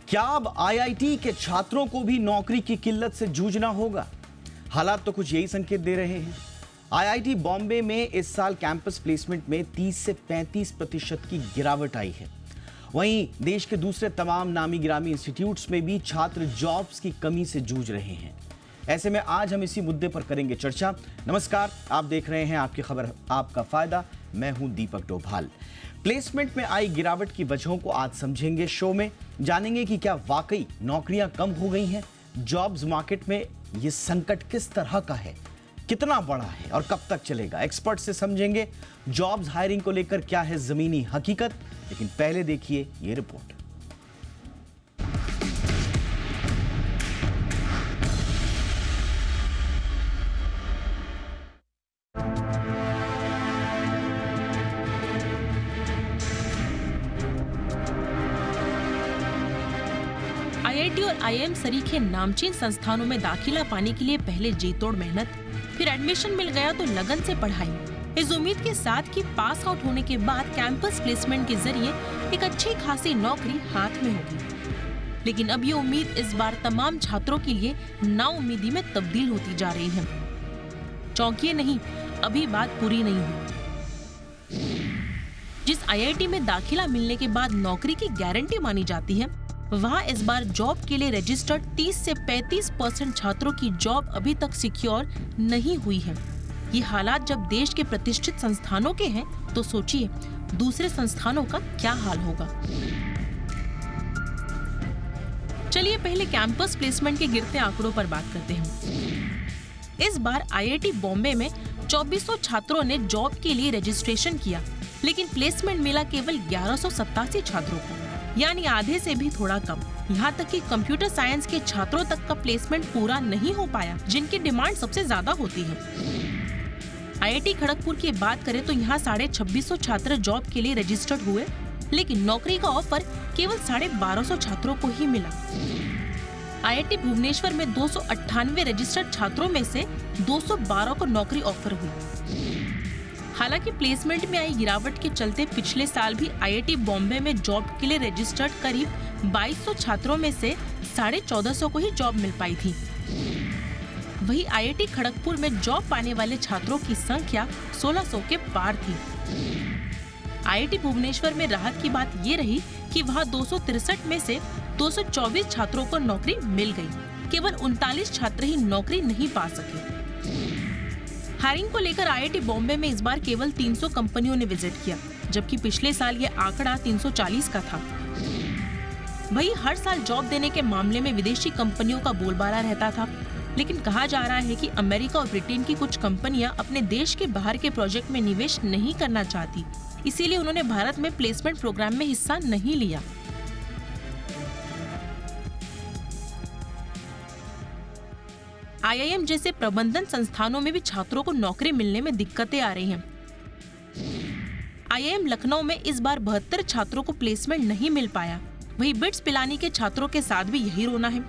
क्या अब आईआईटी के छात्रों को भी नौकरी की किल्लत से जूझना होगा? हालात तो कुछ यही संकेत दे रहे हैं। आईआईटी बॉम्बे में इस साल कैंपस प्लेसमेंट में 30 से 35% की गिरावट आई है। वहीं देश के दूसरे तमाम नामी गिरामी इंस्टीट्यूट्स में भी छात्र जॉब्स की कमी से जूझ रहे हैं। ऐसे में आज हम इसी मुद्दे पर करेंगे चर्चा। नमस्कार, आप देख रहे हैं आपकी खबर आपका फायदा। मैं हूं दीपक डोभाल। प्लेसमेंट में आई गिरावट की वजहों को आज समझेंगे शो में। जानेंगे कि क्या वाकई नौकरियां कम हो गई हैं, जॉब्स मार्केट में ये संकट किस तरह का है, कितना बड़ा है और कब तक चलेगा। एक्सपर्ट से समझेंगे जॉब्स हायरिंग को लेकर क्या है जमीनी हकीकत। लेकिन पहले देखिए ये रिपोर्ट। आईआईटी और आईआईएम सरीखे नामचीन संस्थानों में दाखिला पाने के लिए पहले जी तोड़ मेहनत, फिर एडमिशन मिल गया तो लगन से पढ़ाई, इस उम्मीद के साथ कि पास आउट होने के बाद कैंपस प्लेसमेंट के जरिए एक अच्छी खासी नौकरी हाथ में होगी। लेकिन अब ये उम्मीद इस बार तमाम छात्रों के लिए नाउम्मीदी में तब्दील होती जा रही है। चौंकिए नहीं, अभी बात पूरी नहीं हुई। जिस आईआईटी में दाखिला मिलने के बाद नौकरी की गारंटी मानी जाती है, वहाँ इस बार जॉब के लिए रजिस्टर्ड 30 से 35% छात्रों की जॉब अभी तक सिक्योर नहीं हुई है। ये हालात जब देश के प्रतिष्ठित संस्थानों के हैं, तो सोचिए दूसरे संस्थानों का क्या हाल होगा। चलिए पहले कैंपस प्लेसमेंट के गिरते आंकड़ों पर बात करते हैं। इस बार आईआईटी बॉम्बे में 2400 छात्रों ने जॉब के लिए रजिस्ट्रेशन किया, लेकिन प्लेसमेंट मिला केवल 1187 छात्रों को, यानी आधे से भी थोड़ा कम। यहाँ तक कि कंप्यूटर साइंस के छात्रों तक का प्लेसमेंट पूरा नहीं हो पाया, जिनकी डिमांड सबसे ज्यादा होती है। आईआईटी खड़गपुर की बात करें तो यहाँ 2650 छात्र जॉब के लिए रजिस्टर्ड हुए, लेकिन नौकरी का ऑफर केवल 1250 छात्रों को ही मिला। आईआईटी भुवनेश्वर में 298 रजिस्टर्ड छात्रों में से 212 को नौकरी ऑफर हुई। हालांकि प्लेसमेंट में आई गिरावट के चलते पिछले साल भी आईआईटी बॉम्बे में जॉब के लिए रजिस्टर्ड करीब 2200 छात्रों में से 1450 को ही जॉब मिल पाई थी। वहीं आईआईटी खड़गपुर में जॉब पाने वाले छात्रों की संख्या 1600 के पार थी। आईआईटी भुवनेश्वर में राहत की बात ये रही कि वहां 263 में से 224 छात्रों को नौकरी मिल गई। केवल 39 छात्र ही नौकरी नहीं पा सके। हायरिंग को लेकर आईआईटी बॉम्बे में इस बार केवल 300 कंपनियों ने विजिट किया, जबकि पिछले साल ये आंकड़ा 340 का था। वहीं हर साल जॉब देने के मामले में विदेशी कंपनियों का बोलबाला रहता था, लेकिन कहा जा रहा है कि अमेरिका और ब्रिटेन की कुछ कंपनियां अपने देश के बाहर के प्रोजेक्ट में निवेश नहीं करना चाहती, इसीलिए उन्होंने भारत में प्लेसमेंट प्रोग्राम में हिस्सा नहीं लिया। आईआईएम जैसे प्रबंधन संस्थानों में भी छात्रों को नौकरी मिलने में दिक्कतें आ रही हैं। आईआईएम लखनऊ में इस बार 72 छात्रों को प्लेसमेंट नहीं मिल पाया। वहीं बिट्स पिलानी के छात्रों के साथ भी यही रोना है।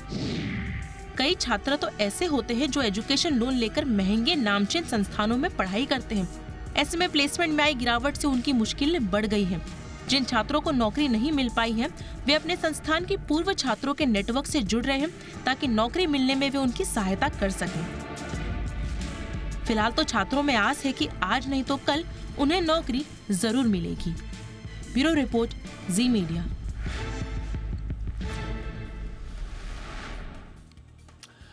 कई छात्र तो ऐसे होते हैं जो एजुकेशन लोन लेकर महंगे नामचीन संस्थानों में पढ़ाई करते हैं। ऐसे में प्लेसमेंट में आई गिरावट से उनकी मुश्किलें बढ़ गई हैं। जिन छात्रों को नौकरी नहीं मिल पाई है, वे अपने संस्थान के पूर्व छात्रों के नेटवर्क से जुड़ रहे हैं, ताकि नौकरी मिलने में वे उनकी सहायता कर सकें। फिलहाल तो छात्रों में आस है कि आज नहीं तो कल उन्हें नौकरी जरूर मिलेगी। ब्यूरो रिपोर्ट, जी मीडिया।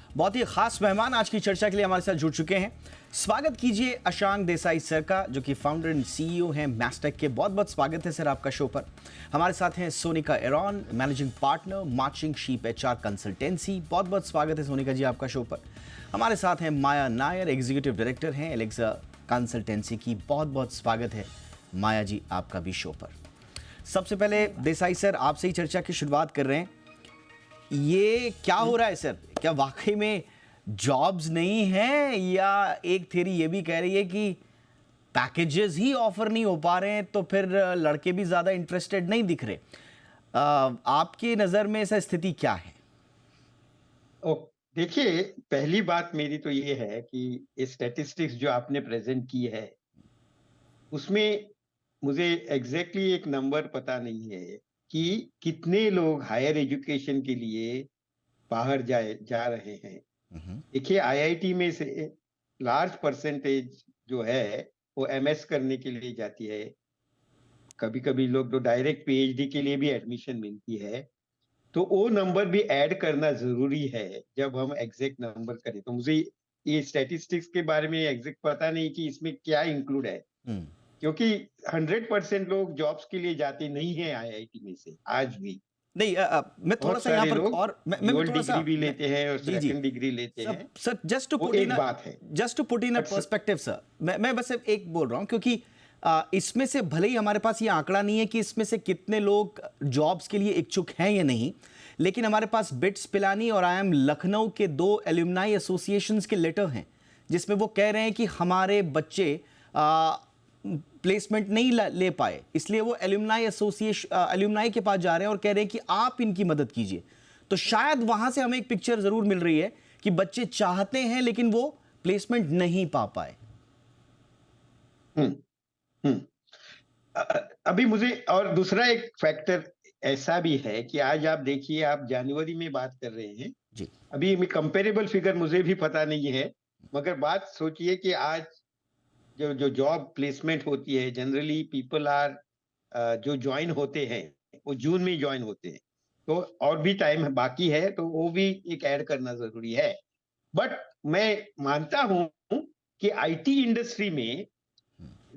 बहुत ही खास मेहमान आज की चर्चा के लिए हमारे साथ जुड़ चुके हैं। स्वागत कीजिए अशांक देसाई सर का, जो कि फाउंडर एंड सीईओ हैं मैस्टेक के। बहुत बहुत स्वागत है सर आपका शो पर। हमारे साथ हैं Sonika Aaron, managing partner marching sheep HR consultancy. बहुत बहुत स्वागत है सोनिका जी आपका शो पर। हमारे साथ हैं माया नायर, एग्जीक्यूटिव डायरेक्टर हैं एलेक्सा कंसल्टेंसी की। बहुत बहुत स्वागत है माया जी आपका भी शो पर। सबसे पहले देसाई सर आपसे ही चर्चा की शुरुआत कर रहे हैं। ये क्या हो रहा है सर? क्या वाकई में जॉब्स नहीं है, या एक थ्योरी ये भी कह रही है कि पैकेजेस ही ऑफर नहीं हो पा रहे हैं, तो फिर लड़के भी ज्यादा इंटरेस्टेड नहीं दिख रहे? आपकी नजर में ऐसा स्थिति क्या है? देखिए, पहली बात मेरी तो ये है कि स्टैटिस्टिक्स जो आपने प्रेजेंट की है, उसमें मुझे एग्जैक्टली एक नंबर पता नहीं है, कि कितने लोग हायर एजुकेशन के लिए बाहर जा रहे हैं। देखिए आईआईटी में से लार्ज परसेंटेज जो है वो एमएस करने के लिए जाती है। कभी कभी लोग तो डायरेक्ट पीएचडी के लिए भी एडमिशन मिलती है। तो वो नंबर भी ऐड करना जरूरी है जब हम एग्जैक्ट नंबर करें। तो मुझे ये स्टैटिस्टिक्स के बारे में एग्जैक्ट पता नहीं कि इसमें क्या इंक्लूड है, क्योंकि 100% लोग जॉब्स के लिए जाते नहीं है आईआईटी में से आज भी। नहीं मैं थोड़ा बहुत सा यहाँ सारे पर लोग और मैं डुअल थोड़ा सा डिग्री भी लेते हैं और जी जी सेकंड डिग्री लेते सर हैं। सर जस्ट टू वो पुट एक इन बात है। Just to put in a bit perspective sir, मैं बस एक बोल रहा हूँ क्योंकि इसमें से भले ही हमारे पास ये आंकड़ा नहीं है कि इसमें से कितने लोग जॉब्स के लिए इच्छुक हैं या नहीं, लेकिन हमारे पास बिट्स पिलानी और आईएम लखनऊ के 2 एल्यूमनाई एसोसिएशंस के लेटर हैं जिसमें वो कह रहे हैं कि हमारे बच्चे प्लेसमेंट नहीं ले पाए, इसलिए वो एल्यूमनाई के पास जा रहे हैं और कह रहे हैं कि आप इनकी मदद कीजिए। तो शायद वहां से हमें एक पिक्चर जरूर मिल रही है कि बच्चे चाहते हैं लेकिन वो प्लेसमेंट नहीं पा पाए। हम्म हम्म अभी मुझे और दूसरा एक फैक्टर ऐसा भी है कि आज आप देखिए, आप जनवरी में बात कर रहे हैं जी अभी कंपेरेबल फिगर मुझे भी पता नहीं है, मगर बात सोचिए कि आज जो जॉब प्लेसमेंट होती है जनरली पीपल आर जो ज्वाइन होते हैं वो जून में ज्वाइन होते हैं। तो और भी टाइम बाकी है, तो वो भी एक ऐड करना जरूरी है। बट मैं मानता हूं कि आईटी इंडस्ट्री में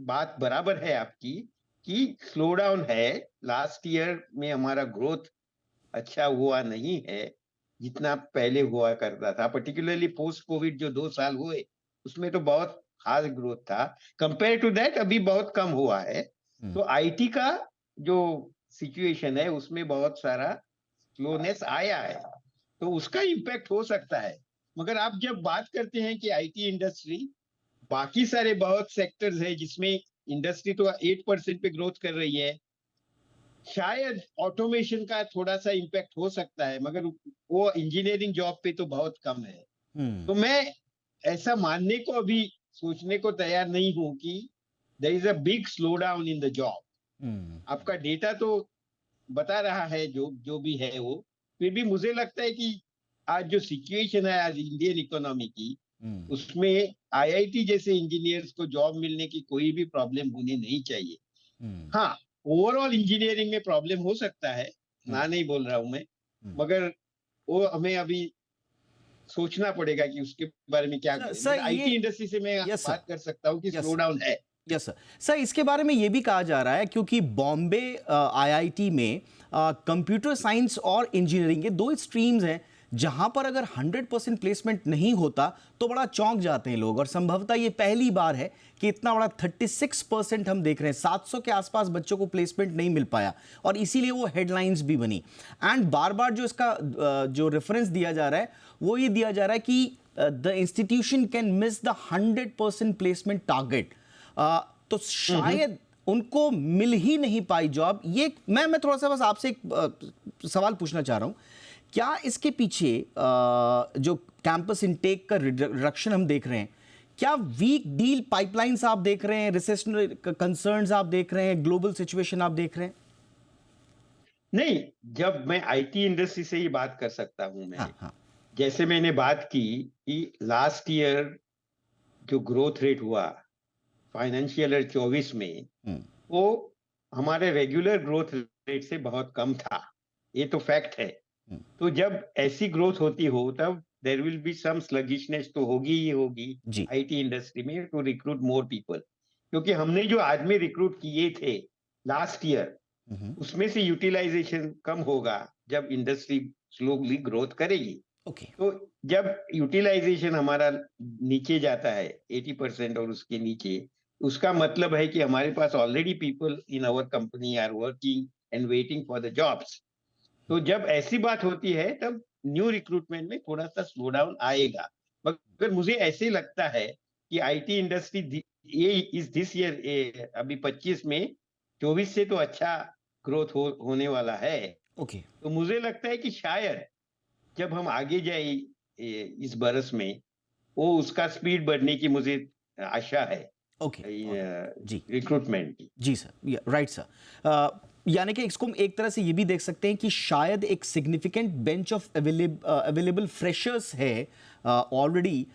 बात बराबर है आपकी कि स्लो डाउन है। लास्ट ईयर में हमारा ग्रोथ अच्छा हुआ नहीं है जितना पहले हुआ करता था, पर्टिकुलरली पोस्ट कोविड जो 2 साल हुए उसमें तो बहुत खास ग्रोथ था। कंपेयर टू दैट अभी बहुत कम हुआ है। तो आईटी का जो सिचुएशन है उसमें बहुत सारा स्लोनेस आया है, तो उसका इम्पैक्ट हो सकता है। मगर आप जब बात करते हैं कि आईटी इंडस्ट्री, बाकी सारे बहुत सेक्टर्स है जिसमें इंडस्ट्री तो 8% पे ग्रोथ कर रही है। शायद ऑटोमेशन का थोड़ा सा इम्पैक्ट हो सकता है, मगर वो इंजीनियरिंग जॉब पे तो बहुत कम है। तो मैं ऐसा मानने को अभी सोचने को तैयार नहीं हूं कि there is a big slow down in the job. आपका डेटा तो बता रहा है जो जो भी है वो, फिर भी मुझे लगता है कि आज जो सिचुएशन है आज इंडियन इकोनॉमी की, उसमें आईआईटी जैसे इंजीनियर्स को जॉब मिलने की कोई भी प्रॉब्लम होनी नहीं चाहिए। हाँ, ओवरऑल इंजीनियरिंग में प्रॉब्लम हो सकता है, ना नहीं बोल रहा हूं मैं, मगर वो हमें अभी सोचना पड़ेगा कि उसके बारे में क्या करें। सर आईटी इंडस्ट्री से मैं यस सर बात कर सकता हूँ कि यस स्लो डाउन है। यस सर सर इसके बारे में ये भी कहा जा रहा है क्योंकि बॉम्बे आईआईटी में कंप्यूटर साइंस और इंजीनियरिंग के 2 स्ट्रीम्स हैं जहां पर अगर 100% प्लेसमेंट नहीं होता तो बड़ा चौंक जाते हैं लोग, और संभवतः ये पहली बार है कि इतना बड़ा 36% हम देख रहे हैं, 700 के आसपास बच्चों को प्लेसमेंट नहीं मिल पाया और इसीलिए वो हेडलाइंस भी बनी। एंड बार बार जो इसका जो रेफरेंस दिया जा रहा है वो ये दिया जा रहा है कि the institution can miss the 100% placement target. तो शायद उनको मिल ही नहीं पाई जॉब। ये मैं थोड़ा सा बस आपसे एक सवाल पूछना चाह रहा हूं, क्या इसके पीछे जो कैंपस इनटेक का रिडक्शन हम देख रहे हैं, क्या वीक डील पाइपलाइंस आप देख रहे हैं, रिसेशनरी कंसर्न्स आप देख रहे हैं, ग्लोबल सिचुएशन आप देख रहे हैं? नहीं, जब मैं आईटी इंडस्ट्री से ही बात कर सकता हूं मैं। हाँ। जैसे मैंने बात की कि लास्ट ईयर जो ग्रोथ रेट हुआ फाइनेंशियल ईयर 24 में, वो हमारे रेगुलर ग्रोथ रेट से बहुत कम था, ये तो फैक्ट है। तो जब ऐसी ग्रोथ होती हो तब there will be some sluggishness तो होगी ही होगी आईटी इंडस्ट्री में टू रिक्रूट मोर पीपल, क्योंकि हमने जो आदमी रिक्रूट किए थे लास्ट ईयर उसमें से यूटिलाइजेशन कम होगा जब इंडस्ट्री स्लोली ग्रोथ करेगी। तो जब यूटिलाइजेशन हमारा नीचे जाता है 80% और उसके नीचे, उसका मतलब है कि हमारे पास already people in our company are working and waiting for the jobs. तो जब ऐसी बात होती है तब न्यू रिक्रूटमेंट में थोड़ा सा स्लो डाउन आएगा। मगर मुझे ऐसे लगता है कि आईटी इंडस्ट्री ये इस दिस ईयर अभी 25 में 24 से तो अच्छा ग्रोथ होने वाला है। तो मुझे लगता है कि शायद जब हम आगे जाए इस बरस में वो उसका स्पीड बढ़ने की मुझे आशा है जी रिक्रूटमेंट की। जी सर, राइट सर। यानी कि इसको हम एक तरह से ये भी देख सकते हैं कि शायद एक significant bench of available freshers है ऑलरेडी,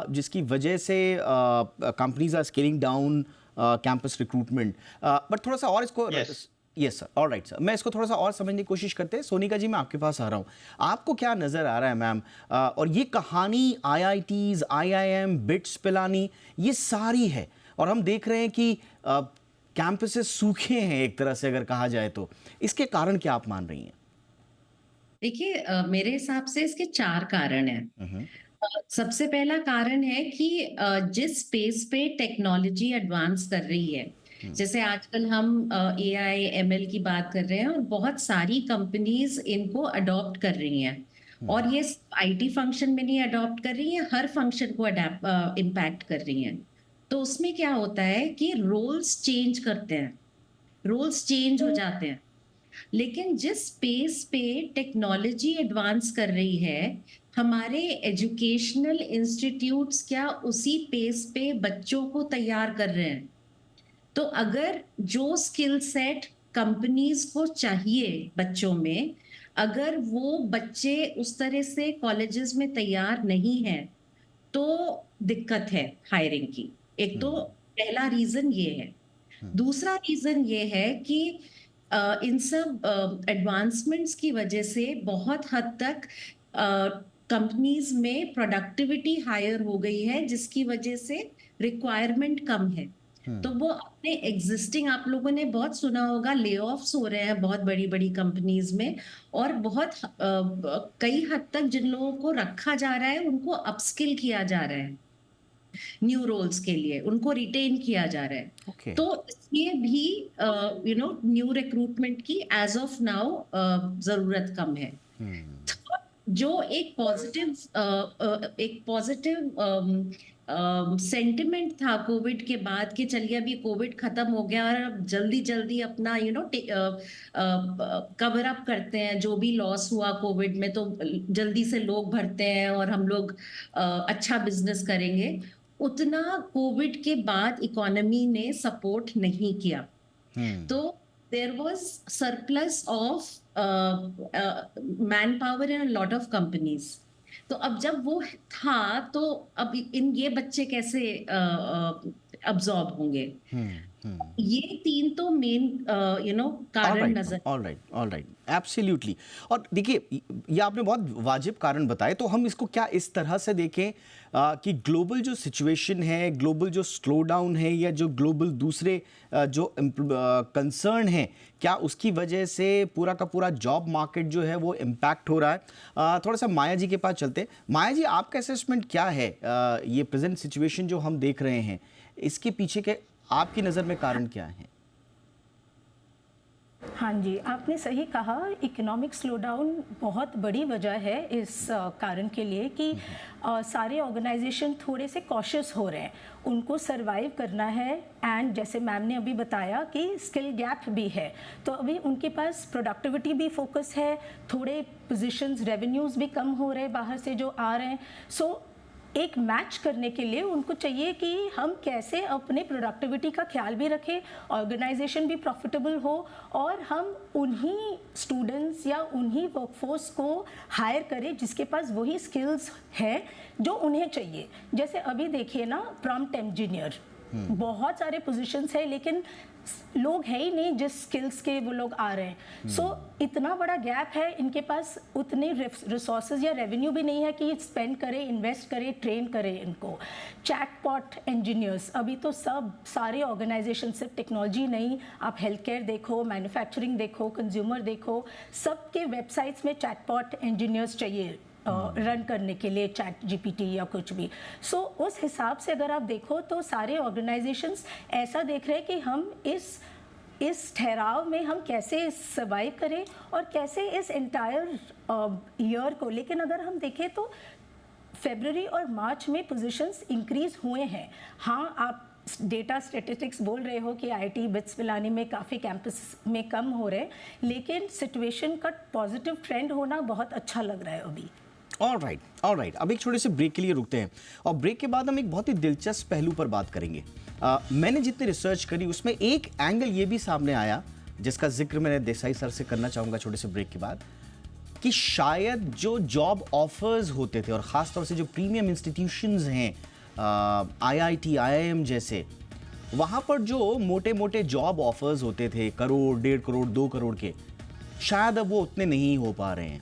जिसकी वजह से companies are scaling down campus recruitment. But थोड़ा सा और इसको यस सर, ऑलराइट सर, मैं इसको थोड़ा सा और समझने की कोशिश करते हैं। सोनिका जी, मैं आपके पास आ रहा हूँ, आपको क्या नज़र आ रहा है मैम? और ये कहानी IITs, IIM, बिट्स पिलानी, ये सारी है, और हम देख रहे हैं कि कैंपसेस सूखे हैं एक तरह से अगर कहा जाए तो। इसके कारण क्या आप मान रही हैं? देखिए, मेरे हिसाब से इसके 4 कारण हैं। सबसे पहला कारण है कि जिस स्पेस पे टेक्नोलॉजी एडवांस कर रही है, जैसे आजकल हम AI, ML की बात कर रहे हैं, और बहुत सारी कंपनीज इनको अडॉप्ट कर रही हैं, और ये IT फंक्शन में नहीं अडॉप्ट कर रही हैं, हर फंक्शन को इम्पैक्ट कर रही हैं। तो उसमें क्या होता है कि रोल्स चेंज करते हैं, रोल्स चेंज हो जाते हैं। लेकिन जिस स्पेस पे टेक्नोलॉजी एडवांस कर रही है, हमारे एजुकेशनल इंस्टीट्यूट्स क्या उसी पेस पे बच्चों को तैयार कर रहे हैं। तो अगर जो स्किल सेट कंपनीज को चाहिए बच्चों में, अगर वो बच्चे उस तरह से कॉलेजेस में तैयार नहीं हैं, तो दिक्कत है हायरिंग की। एक तो पहला रीजन ये है। दूसरा रीजन ये है कि इन सब एडवांसमेंट्स की वजह से बहुत हद तक कंपनीज में प्रोडक्टिविटी हायर हो गई है, जिसकी वजह से रिक्वायरमेंट कम है। तो वो अपने एग्जिस्टिंग, आप लोगों ने बहुत सुना होगा, ले ऑफ्स हो रहे हैं बहुत बड़ी बड़ी कंपनीज में, और बहुत कई हद तक जिन लोगों को रखा जा रहा है उनको अपस्किल किया जा रहा है, न्यू रोल्स के लिए उनको रिटेन किया जा रहा है। Okay. तो इसलिए भी न्यू रिक्रूटमेंट की एज ऑफ नाउ जरूरत कम है। जो एक पॉजिटिव सेंटिमेंट था कोविड के बाद कि चलिए अभी कोविड खत्म हो गया और अब जल्दी जल्दी अपना कवर अप करते हैं जो भी लॉस हुआ कोविड में, तो जल्दी से लोग भरते हैं और हम लोग अच्छा बिजनेस करेंगे, उतना कोविड के बाद इकोनॉमी ने सपोर्ट नहीं किया। तो there was surplus of manpower in a lot of companies. तो अब जब वो था, तो अब इन ये बच्चे कैसे अब्सॉर्ब होंगे? ये 3 तो मेन कारण नजर। Alright, absolutely. और देखिए, ये आपने बहुत वाजिब कारण बताए, तो हम इसको क्या इस तरह से देखें कि ग्लोबल जो सिचुएशन है, ग्लोबल जो स्लो डाउन है, या जो ग्लोबल दूसरे जो कंसर्न है, क्या उसकी वजह से पूरा का पूरा जॉब मार्केट जो है वो इम्पैक्ट हो रहा है? थोड़ा सा माया जी के पास चलते हैं। माया जी, आपका असेसमेंट क्या है? ये प्रेजेंट सिचुएशन जो हम देख रहे हैं, इसके पीछे के आपकी नज़र में कारण क्या है? हाँ जी, आपने सही कहा, इकोनॉमिक स्लोडाउन बहुत बड़ी वजह है इस कारण के लिए कि सारे ऑर्गेनाइजेशन थोड़े से कॉशियस हो रहे हैं, उनको सरवाइव करना है। एंड जैसे मैम ने अभी बताया कि स्किल गैप भी है, तो अभी उनके पास प्रोडक्टिविटी भी फोकस है, थोड़े पोजीशंस, रेवेन्यूज़ भी कम हो रहे हैं बाहर से जो आ रहे हैं। सो एक मैच करने के लिए उनको चाहिए कि हम कैसे अपने प्रोडक्टिविटी का ख्याल भी रखें, ऑर्गेनाइजेशन भी प्रॉफिटेबल हो, और हम उन्हीं स्टूडेंट्स या उन्हीं वर्कफोर्स को हायर करें जिसके पास वही स्किल्स हैं जो उन्हें चाहिए। जैसे अभी देखिए ना, प्रॉम्प्ट इंजीनियर, बहुत सारे पोजीशंस है लेकिन लोग है ही नहीं जिस स्किल्स के वो लोग आ रहे हैं। सो इतना बड़ा गैप है, इनके पास उतने रिसोर्सेज या रेवेन्यू भी नहीं है कि स्पेंड करें, इन्वेस्ट करें, ट्रेन करें इनको। चैटबॉट इंजीनियर्स, अभी तो सब सारे ऑर्गेनाइजेशन, सिर्फ टेक्नोलॉजी नहीं, आप हेल्थ केयर देखो, मैन्युफैक्चरिंग देखो, कंज्यूमर देखो, सबके वेबसाइट्स में चैटबॉट इंजीनियर्स चाहिए रन करने के लिए, चैट GPT या कुछ भी। सो उस हिसाब से अगर आप देखो तो सारे ऑर्गेनाइजेशंस ऐसा देख रहे हैं कि हम इस ठहराव में हम कैसे सर्वाइव करें और कैसे इस एंटायर ईयर को। लेकिन अगर हम देखें तो फरवरी और मार्च में पोजीशंस इंक्रीज हुए हैं। हाँ, आप डेटा स्टैटिस्टिक्स बोल रहे हो कि IIT बिट्स पिलानी में काफ़ी कैंपस में कम हो रहे हैं, लेकिन सिचुएशन का पॉजिटिव ट्रेंड होना बहुत अच्छा लग रहा है अभी। ऑलराइट, अब एक छोटे से ब्रेक के लिए रुकते हैं, और ब्रेक के बाद हम एक बहुत ही दिलचस्प पहलू पर बात करेंगे। मैंने जितनी रिसर्च करी उसमें एक एंगल ये भी सामने आया जिसका जिक्र मैंने देसाई सर से करना चाहूँगा छोटे से ब्रेक के बाद, कि शायद जो जॉब ऑफर्स होते थे और ख़ास तौर से जो प्रीमियम इंस्टीट्यूशंस हैं IIT, IIM जैसे, वहाँ पर जो मोटे मोटे जॉब ऑफर्स होते थे करोड़, 1.5 करोड़, 2 करोड़ के, शायद अब वो उतने नहीं हो पा रहे हैं।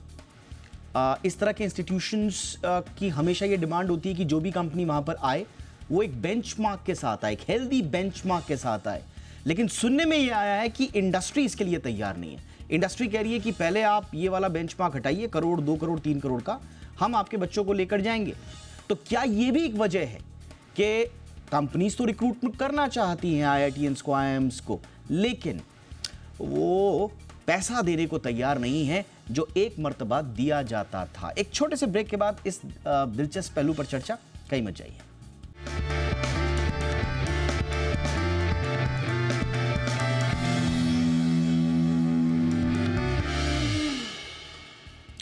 इस तरह के इंस्टीट्यूशंस की हमेशा ये डिमांड होती है कि जो भी कंपनी वहाँ पर आए वो एक बेंचमार्क के साथ आए, एक हेल्दी बेंचमार्क के साथ आए। लेकिन सुनने में ये आया है कि इंडस्ट्री इसके लिए तैयार नहीं है। इंडस्ट्री कह रही है कि पहले आप ये वाला बेंचमार्क हटाइए, करोड़, 2 करोड़, 3 करोड़ का, हम आपके बच्चों को लेकर जाएंगे। तो क्या ये भी एक वजह है कि कंपनीज तो रिक्रूटमेंट करना चाहती हैं IITians को, IIMs को, लेकिन वो पैसा देने को तैयार नहीं है जो एक मर्तबा दिया जाता था? एक छोटे से ब्रेक के बाद इस दिलचस्प पहलू पर चर्चा, कहीं मत जाइए।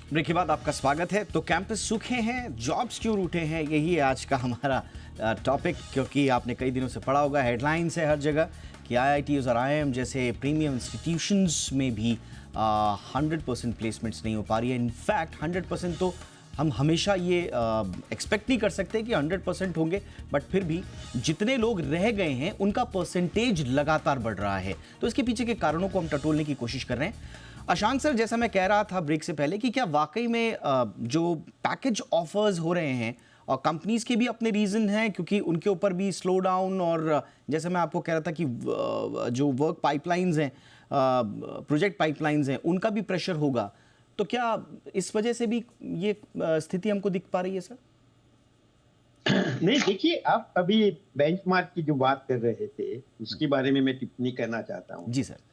ब्रेक के बाद आपका स्वागत है। तो कैंपस सूखे हैं, जॉब्स क्यों रूठे हैं, यही है आज का हमारा टॉपिक। क्योंकि आपने कई दिनों से पढ़ा होगा, हेडलाइंस है हर जगह कि IITs और IIM जैसे प्रीमियम इंस्टीट्यूशंस में भी 100% प्लेसमेंट्स नहीं हो पा रही है। इनफैक्ट 100% तो हम हमेशा ये एक्सपेक्ट नहीं कर सकते कि 100% होंगे, बट फिर भी जितने लोग रह गए हैं उनका परसेंटेज लगातार बढ़ रहा है। तो इसके पीछे के कारणों को हम टटोलने की कोशिश कर रहे हैं। अशांक सर, जैसा मैं कह रहा था ब्रेक से पहले कि क्या वाकई में जो पैकेज ऑफर्स हो रहे हैं और कंपनीज के भी अपने रीज़न हैं, क्योंकि उनके ऊपर भी स्लो डाउन, और जैसे मैं आपको कह रहा था कि जो वर्क पाइपलाइंस हैं, प्रोजेक्ट पाइपलाइंस हैं, उनका भी प्रेशर होगा, तो क्या इस वजह से भी ये स्थिति हमको दिख पा रही है सर? नहीं, देखिए, आप अभी बेंचमार्क की जो बात कर रहे थे उसके बारे में मैं टिप्पणी करना चाहता हूँ। जी सर।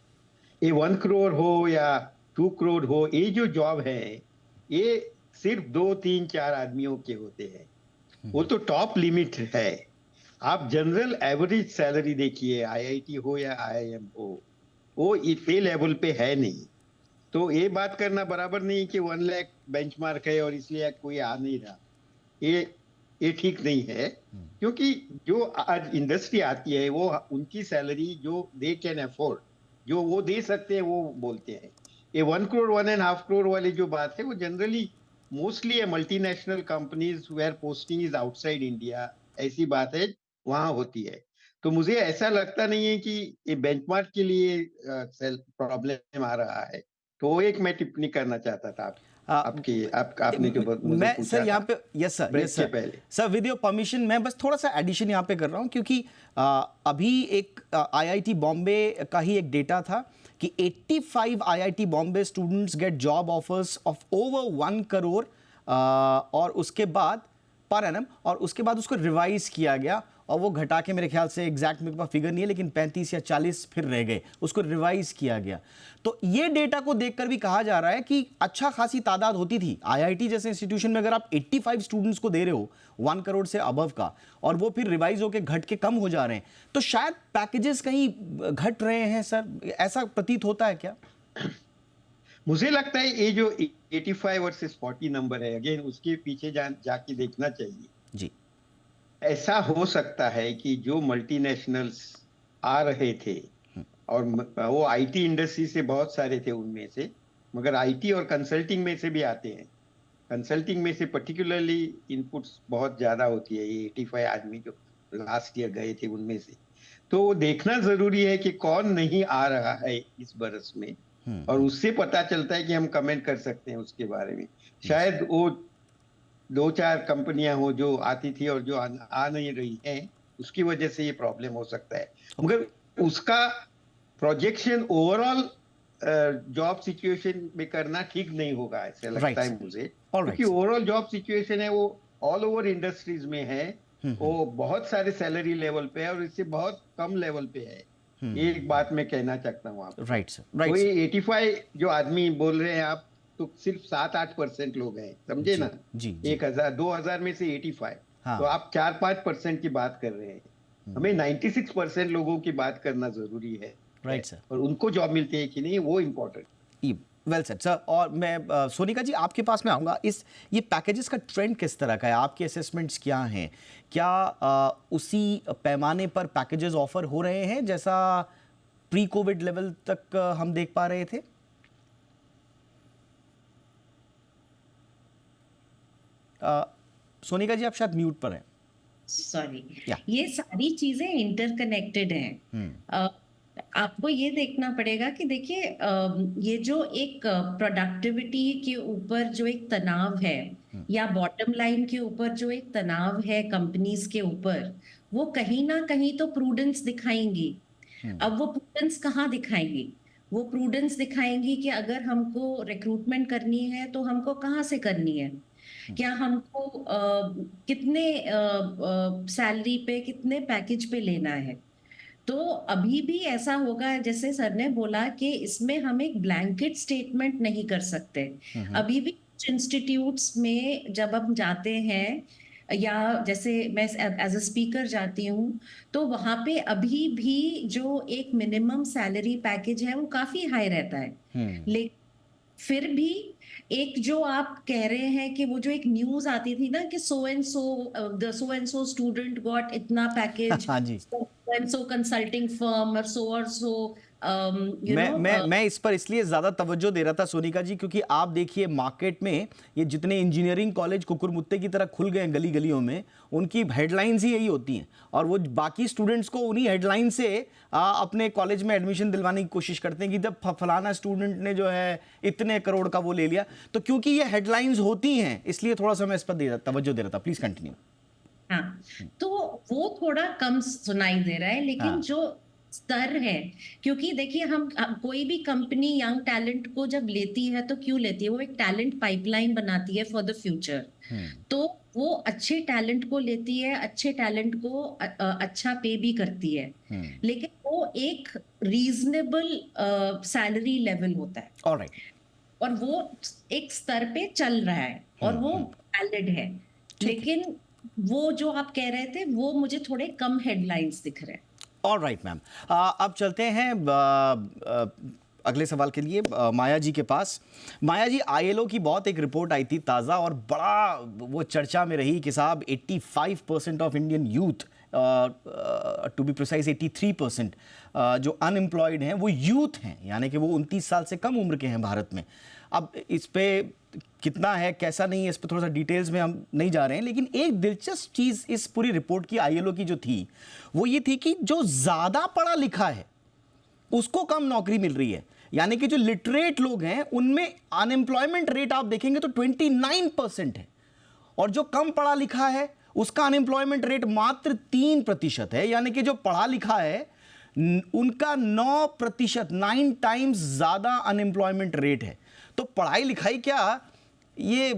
ये 1 करोड़ हो या 2 करोड़ हो, ये जो जॉब है ये सिर्फ 2, 3, 4 आदमियों के होते हैं। वो तो टॉप लिमिट है। आप जनरल एवरेज सैलरी देखिए, IIT हो या IIM हो, वो पे लेवल पे है नहीं। तो ये बात करना बराबर नहीं कि 1 लाख बेंचमार्क है और इसलिए कोई आ नहीं रहा, ये ठीक नहीं है। क्योंकि जो आज इंडस्ट्री आती है वो उनकी सैलरी जो दे कैन अफोर्ड, जो वो दे सकते हैं, वो बोलते हैं। ये 1 करोड़ 1.5 करोड़ वाली जो बात है वो जनरली मोस्टली है multinational companies where posting is outside India, ऐसी बात है वहां होती है। तो मुझे ऐसा लगता नहीं है कि ये बेंचमार्क के लिए प्रॉब्लम आ रहा है। तो वो एक मैं टिप्पणी करना चाहता था आपने जो मैं सर यहाँ पे, यस सर, पहले सर विद योर परमिशन मैं बस थोड़ा सा एडिशन यहाँ पे कर रहा हूँ, क्योंकि अभी एक IIT बॉम्बे का ही एक डेटा था कि 85 IIT Bombay students get job offers of over 1 crore और उसके बाद पर एनम, और उसके बाद उसको रिवाइज किया गया और वो घटा के, मेरे ख्याल से एग्जैक्ट मेरे पास फिगर नहीं है, लेकिन 35 या 40 फिर रह गए, उसको रिवाइज किया गया। तो ये डेटा को देखकर भी कहा जा रहा है कि अच्छा खासी तादाद होती थी IIT जैसे इंस्टीट्यूशन में, अगर आप 85 स्टूडेंट्स को दे रहे हो 1 करोड़ से अबव का, और वो फिर रिवाइज होकर घट के कम हो जा रहे हैं, तो शायद पैकेजेस कहीं घट रहे हैं सर, ऐसा प्रतीत होता है क्या? मुझे लगता है ये जो 85 वर्सेस 40 नंबर है, अगेन उसके पीछे जाके देखना चाहिए जी। ऐसा ऐसा हो सकता है कि जो मल्टीनेशनल्स आ रहे थे और वो IT इंडस्ट्री से बहुत सारे थे उनमें से, मगर IT और कंसल्टिंग में से भी आते हैं। कंसल्टिंग में से पर्टिकुलरली इनपुट्स बहुत ज्यादा होती है। ये 85 आदमी जो लास्ट ईयर गए थे उनमें से, तो देखना जरूरी है कि कौन नहीं आ रहा है इस बरस में, और उससे पता चलता है कि हम कमेंट कर सकते हैं उसके बारे में। शायद वो 2-4 कंपनियां हो जो आती थी और जो आ नहीं रही हैं, उसकी वजह से ये प्रॉब्लम हो सकता है। मगर उसका प्रोजेक्शन ओवरऑल जॉब सिचुएशन में करना ठीक नहीं होगा, ऐसा लगता है मुझे। क्योंकि ओवरऑल जॉब सिचुएशन है वो ऑल ओवर इंडस्ट्रीज में है, वो बहुत सारे सैलरी लेवल पे है और इससे बहुत कम लेवल पे है। ये एक बात मैं कहना चाहता हूँ आपको। Right sir, right. 85 जो आदमी बोल रहे हैं आप, तो सिर्फ 7-8% लोग हैं, समझे ना? जी, 1000-2000 में से 85, हाँ। तो आप 4-5% की बात कर रहे हैं। हमें 96% लोगों की बात करना जरूरी है। Right sir. और उनको जॉब मिलती है कि नहीं, वो इम्पोर्टेंट। Well said sir. और मैं सोनिका जी आपके पास में आऊँगा, ये पैकेजेस का ट्रेंड किस तरह का है, आपके असेसमेंट्स क्या हैं? क्या उसी पैमाने पर पैकेजेस ऑफर हो रहे हैं जैसा प्री कोविड लेवल तक हम देख पा रहे थे? सोनिका जी, आप शायद म्यूट पर हैं। सॉरी, या। ये सारी चीजें इंटरकनेक्टेड हैं। आपको ये देखना पड़ेगा कि देखिए, ये जो एक प्रोडक्टिविटी के ऊपर जो एक तनाव है, या बॉटम लाइन के ऊपर जो एक तनाव है कंपनीज के ऊपर, वो कहीं ना कहीं तो प्रूडेंस दिखाएंगी। अब वो प्रूडेंस कहाँ दिखाएंगी? वो प्रूडेंस दिखाएंगी कि अगर हमको रिक्रूटमेंट करनी है तो हमको कहाँ से करनी है, क्या हमको कितने सैलरी पे, कितने पैकेज पे लेना है। तो अभी भी ऐसा होगा, जैसे सर ने बोला, कि इसमें हम एक ब्लैंकेट स्टेटमेंट नहीं कर सकते। अभी भी कुछ इंस्टीट्यूट्स में जब हम जाते हैं, या जैसे मैं एज अ स्पीकर जाती हूँ, तो वहां पे अभी भी जो एक मिनिमम सैलरी पैकेज है वो काफी हाई रहता है। लेकिन फिर भी एक जो आप कह रहे हैं कि वो जो एक न्यूज आती थी ना कि so and so student got इतना पैकेज, हाँ जी। So and so consulting firm और सो मैं इस पर इसलिए ज्यादा तवज्जो दे रहा था सोनिका जी, क्योंकि आप देखिए मार्केट में ये जितने इंजीनियरिंग कॉलेज कुकुरमुत्ते की तरह खुल गए गली गलियों में, उनकी हेडलाइंस ही यही होती हैं, और वो बाकी स्टूडेंट्स को उन्हीं हेडलाइन से अपने कॉलेज में एडमिशन दिलवाने की कोशिश करते हैं कि जब फलाना स्टूडेंट ने जो है इतने करोड़ का वो ले लिया। तो क्योंकि ये हेडलाइंस होती हैं, इसलिए थोड़ा सा मैं इस पर तवज्जो दे रहा था। Please continue. हाँ, तो वो थोड़ा कम सुनाई दे रहा है, लेकिन जो स्तर है, क्योंकि देखिए हम कोई भी कंपनी यंग टैलेंट को जब लेती है तो क्यों लेती है? वो एक टैलेंट पाइपलाइन बनाती है फॉर द फ्यूचर। तो वो अच्छे टैलेंट को लेती है, अच्छे टैलेंट को अच्छा पे भी करती है, लेकिन वो एक रीजनेबल सैलरी लेवल होता है। ऑलराइट। और वो एक स्तर पे चल रहा है और वो वैलिड है। लेकिन वो जो आप कह रहे थे, वो मुझे थोड़े कम हेडलाइंस दिख रहे हैं। ऑल राइट मैम, अब चलते हैं अगले सवाल के लिए माया जी के पास। माया जी, ILO की बहुत एक रिपोर्ट आई थी ताज़ा, और बड़ा वो चर्चा में रही कि साहब 85% of Indian youth, to be precise 83%, जो अनएम्प्लॉयड हैं वो यूथ हैं, यानी कि वो 29 साल से कम उम्र के हैं भारत में। अब इस पे कितना है, कैसा नहीं है, इस पर थोड़ा सा डिटेल्स में हम नहीं जा रहे हैं, लेकिन एक दिलचस्प चीज़ इस पूरी रिपोर्ट की ILO की जो थी वो ये थी कि जो ज़्यादा पढ़ा लिखा है उसको कम नौकरी मिल रही है, यानी कि जो लिटरेट लोग हैं उनमें अनएम्प्लॉयमेंट रेट आप देखेंगे तो 29% है, और जो कम पढ़ा लिखा है उसका अनएम्प्लॉयमेंट रेट मात्र 3% है, यानी कि जो पढ़ा लिखा है उनका 9%, 9 टाइम्स ज़्यादा अनएम्प्लॉयमेंट रेट है। तो पढ़ाई लिखाई क्या ये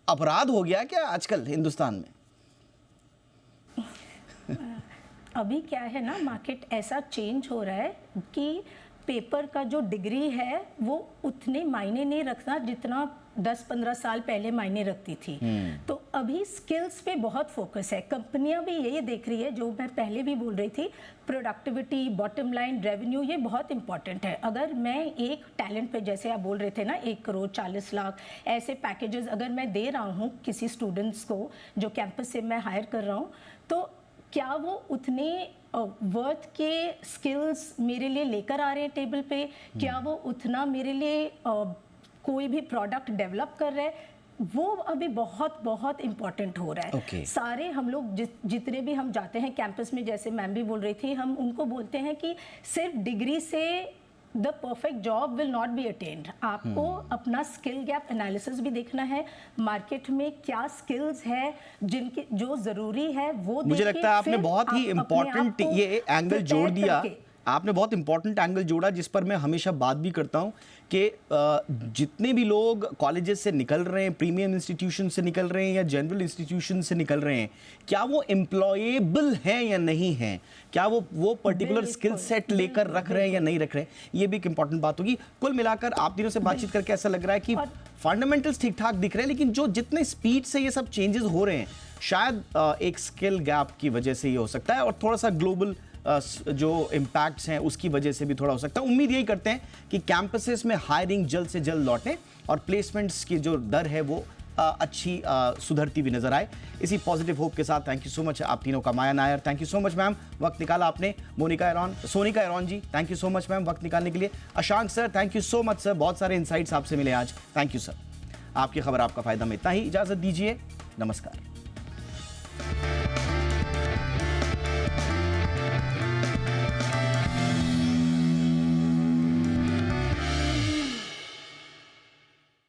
अपराध हो गया क्या आजकल हिंदुस्तान में? अभी क्या है ना, मार्केट ऐसा चेंज हो रहा है कि पेपर का जो डिग्री है वो उतने मायने नहीं रखता जितना 10-15 साल पहले मायने रखती थी। तो अभी स्किल्स पे बहुत फोकस है। कंपनियां भी यही देख रही है, जो मैं पहले भी बोल रही थी, प्रोडक्टिविटी, बॉटम लाइन, रेवेन्यू, ये बहुत इंपॉर्टेंट है। अगर मैं एक टैलेंट पे, जैसे आप बोल रहे थे ना, 1 करोड़ 40 लाख ऐसे पैकेजेस अगर मैं दे रहा हूँ किसी स्टूडेंट्स को जो कैंपस से मैं हायर कर रहा हूँ, तो क्या वो उतने वर्थ के स्किल्स मेरे लिए लेकर आ रहे हैं टेबल पे? क्या वो उतना मेरे लिए कोई भी प्रोडक्ट डेवलप कर रहे हैं? वो अभी बहुत बहुत इम्पोर्टेंट हो रहा है। Okay. सारे हम लोग जितने भी हम जाते हैं कैंपस में, जैसे मैम भी बोल रही थी, हम उनको बोलते हैं कि सिर्फ डिग्री से the perfect job will not be attend. आपको अपना स्किल गैप एनालिसिस भी देखना है, मार्केट में क्या स्किल्स है जिनके जो जरूरी है वो मुझे लगता है आपने बहुत ही इम्पोर्टेंट ये एंगल जोड़ दिया। आपने बहुत इंपॉर्टेंट एंगल जोड़ा जिस पर मैं हमेशा बात भी करता हूं कि जितने भी लोग कॉलेजेस से निकल रहे हैं, प्रीमियम इंस्टीट्यूशन से निकल रहे हैं या जनरल इंस्टीट्यूशन से निकल रहे हैं, क्या वो एम्प्लॉयेबल हैं या नहीं हैं? क्या वो पर्टिकुलर स्किल सेट लेकर रख रहे हैं या नहीं रख रहे हैं? ये भी एक इंपॉर्टेंट बात होगी। कुल मिलाकर आप तीनों से बातचीत करके ऐसा लग रहा है कि फंडामेंटल्स ठीक ठाक दिख रहे हैं, लेकिन जो जितने स्पीड से ये सब चेंजेस हो रहे हैं, शायद एक स्किल गैप की वजह से ये हो सकता है, और थोड़ा सा ग्लोबल जो इम्पैक्ट्स हैं उसकी वजह से भी थोड़ा हो सकता है। उम्मीद यही करते हैं कि कैंपसेस में हायरिंग जल्द से जल्द लौटे और प्लेसमेंट्स की जो दर है वो अच्छी सुधरती हुई नजर आए। इसी पॉजिटिव होप के साथ थैंक यू सो मच आप तीनों का। Maya Nair, thank you so much ma'am, वक्त निकाला आपने। Sonika Aaron ji, thank you so much ma'am, वक्त निकालने के लिए। Ashank sir, thank you so much sir, बहुत सारे इंसाइट्स आपसे मिले आज, थैंक यू सर। आपकी खबर आपका फायदा में इतना ही, इजाजत दीजिए, नमस्कार।